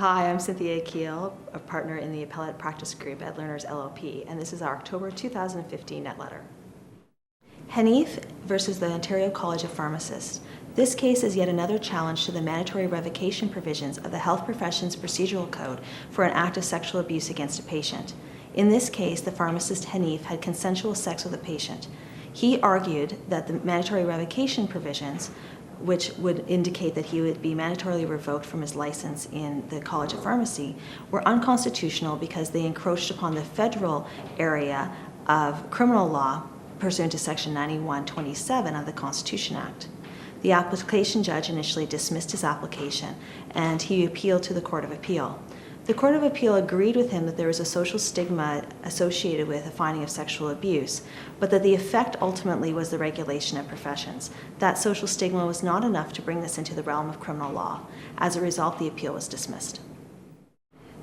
Hi, I'm Cynthia Kuehl, a partner in the appellate practice group at Lerners LLP, and this is our October 2015 Netletter. Haneef versus the Ontario College of Pharmacists. This case is yet another challenge to the mandatory revocation provisions of the Health Professions Procedural Code for an act of sexual abuse against a patient. In this case, the pharmacist Haneef had consensual sex with a patient. He argued that the mandatory revocation provisions, which would indicate that he would be mandatorily revoked from his license in the College of Pharmacy, were unconstitutional because they encroached upon the federal area of criminal law pursuant to Section 9127 of the Constitution Act. The application judge initially dismissed his application, and he appealed to the Court of Appeal. The Court of Appeal agreed with him that there was a social stigma associated with a finding of sexual abuse, but that the effect ultimately was the regulation of professions. That social stigma was not enough to bring this into the realm of criminal law. As a result, the appeal was dismissed.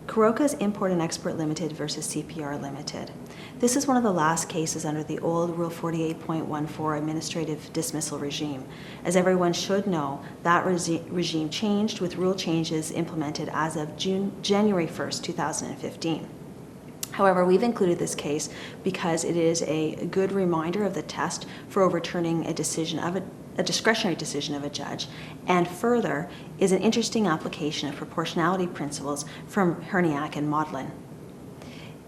Kurnos Import and Export Limited versus CPR Limited. This is one of the last cases under the old Rule 48.14 administrative dismissal regime. As everyone should know, that regime changed with rule changes implemented as of January 1st, 2015. However, we've included this case because it is a good reminder of the test for overturning a discretionary decision of a judge, and further is an interesting application of proportionality principles from Haneef and Walton.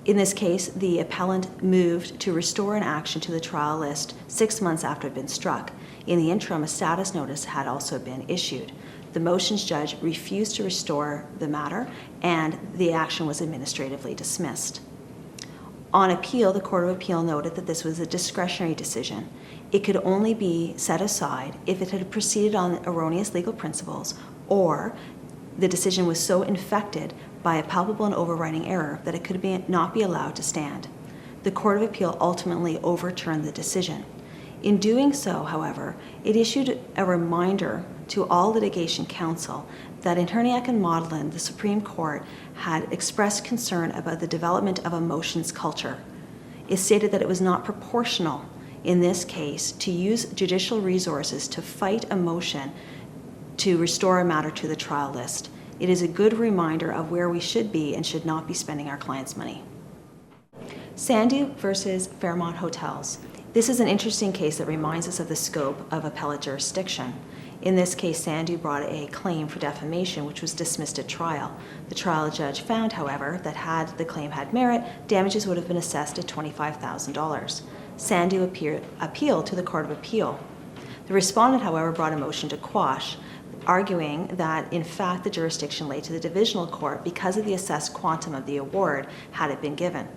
In this case, the appellant moved to restore an action to the trial list 6 months after it had been struck. In the interim, a status notice had also been issued. The motions judge refused to restore the matter, and the action was administratively dismissed. On appeal, the Court of Appeal noted that this was a discretionary decision. It could only be set aside if it had proceeded on erroneous legal principles, or the decision was so infected by a palpable and overriding error that it could not be allowed to stand. The Court of Appeal ultimately overturned the decision. In doing so, however, it issued a reminder to all litigation counsel that in Haneef and Walton, the Supreme Court had expressed concern about the development of a motions culture. It stated that it was not proportional in this case to use judicial resources to fight a motion to restore a matter to the trial list. It is a good reminder of where we should be and should not be spending our clients' money. Sandu versus Fairmont Hotels. This is an interesting case that reminds us of the scope of appellate jurisdiction. In this case, Sandu brought a claim for defamation, which was dismissed at trial. The trial judge found, however, that had the claim had merit, damages would have been assessed at $25,000. Sandu appealed to the Court of Appeal. The respondent, however, brought a motion to quash, arguing that, in fact, the jurisdiction lay to the divisional court because of the assessed quantum of the award had it been given.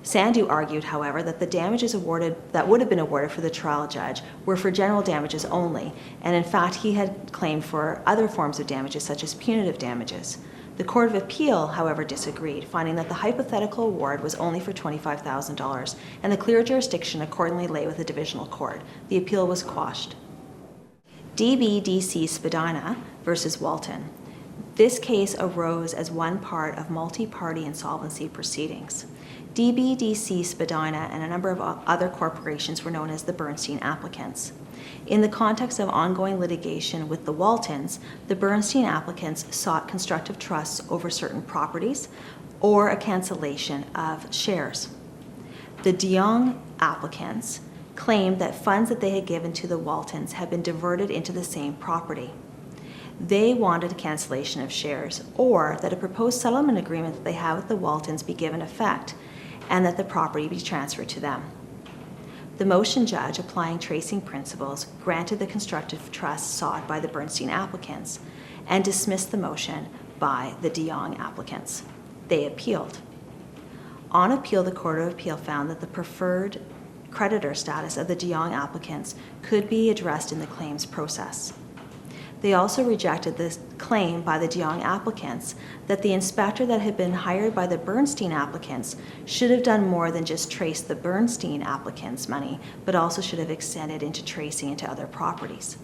Sandu argued, however, that the damages awarded that would have been awarded for the trial judge were for general damages only, and in fact he had claimed for other forms of damages such as punitive damages. The Court of Appeal, however, disagreed, finding that the hypothetical award was only for $25,000, and the clear jurisdiction accordingly lay with the divisional court. The appeal was quashed. DBDC Spadina versus Walton. This case arose as one part of multi-party insolvency proceedings. DBDC Spadina and a number of other corporations were known as the Bernstein applicants. In the context of ongoing litigation with the Waltons, the Bernstein applicants sought constructive trusts over certain properties or a cancellation of shares. The de Jong applicants claimed that funds that they had given to the Waltons had been diverted into the same property. They wanted a cancellation of shares, or that a proposed settlement agreement that they had with the Waltons be given effect, and that the property be transferred to them. The motion judge, applying tracing principles, granted the constructive trust sought by the Bernstein applicants and dismissed the motion by the de Jong applicants. They appealed. On appeal, the Court of Appeal found that the preferred creditor status of the de Jong applicants could be addressed in the claims process. They also rejected the claim by the de Jong applicants that the inspector that had been hired by the Bernstein applicants should have done more than just trace the Bernstein applicants' money, but also should have extended into tracing into other properties.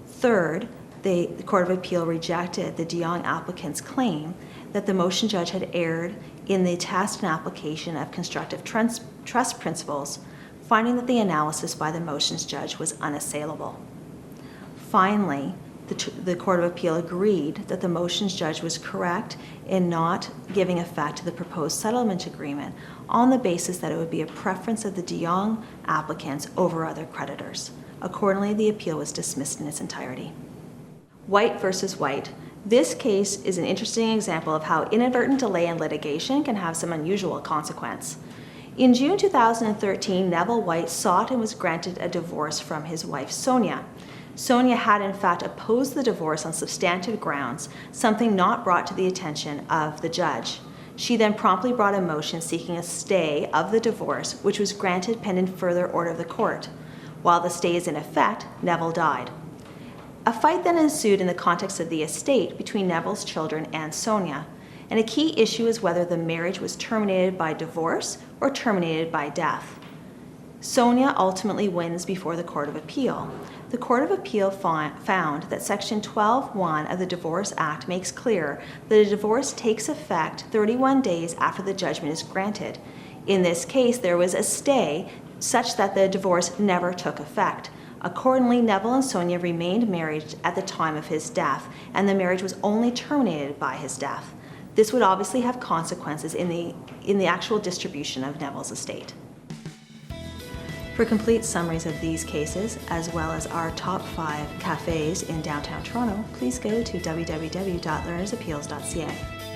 Third, the Court of Appeal rejected the de Jong applicants' claim that the motion judge had erred in the test and application of constructive trust principles, finding that the analysis by the motions judge was unassailable. Finally, the Court of Appeal agreed that the motions judge was correct in not giving effect to the proposed settlement agreement on the basis that it would be a preference of the de Jong applicants over other creditors. Accordingly, the appeal was dismissed in its entirety. White versus White. This case is an interesting example of how inadvertent delay in litigation can have some unusual consequence. In June 2013, Neville White sought and was granted a divorce from his wife, Sonia. Sonia had in fact opposed the divorce on substantive grounds, something not brought to the attention of the judge. She then promptly brought a motion seeking a stay of the divorce, which was granted pending further order of the court. While the stay is in effect, Neville died. A fight then ensued in the context of the estate between Neville's children and Sonia, and a key issue is whether the marriage was terminated by divorce or terminated by death. Sonia ultimately wins before the Court of Appeal. The Court of Appeal found that Section 12(1) of the Divorce Act makes clear that a divorce takes effect 31 days after the judgment is granted. In this case, there was a stay such that the divorce never took effect. Accordingly, Neville and Sonia remained married at the time of his death, and the marriage was only terminated by his death. This would obviously have consequences in the actual distribution of Neville's estate. For complete summaries of these cases, as well as our top 5 cafes in downtown Toronto, please go to www.lernersappeals.ca.